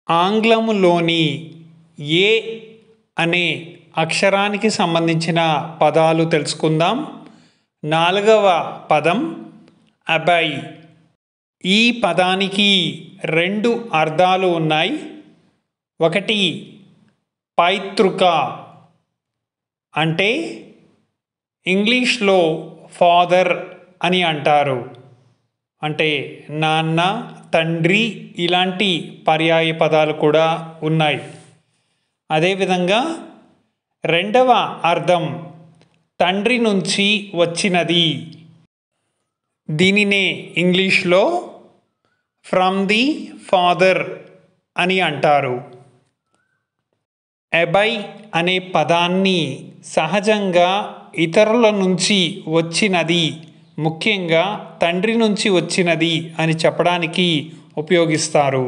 ఆంగ్లములోని ఏ అనే అక్షరానికి సంబంధించిన పదాలు తెలుసుకుందాం. 4వ పదం అబై. ఈ పదానికి 2 అర్థాలు ఉన్నాయి. ఒకటి పైతృక అంటే ఇంగ్లీష్లో ఫాదర్ అని అంటారు. అంటే నాన్న, తండ్రి ఇలాంటి పర్యాయ పదాలు కూడా ఉన్నాయి. అదేవిధంగా 2వ అర్థం తండ్రి నుంచి వచ్చినది. దీనినే ఇంగ్లీష్లో ఫ్రమ్ ది ఫాదర్ అని అంటారు. అబై అనే పదాన్ని సహజంగా ఇతరుల నుంచి వచ్చినది, ముఖ్యంగా తండ్రి నుంచి వచ్చినది అని చెప్పడానికి ఉపయోగిస్తారు.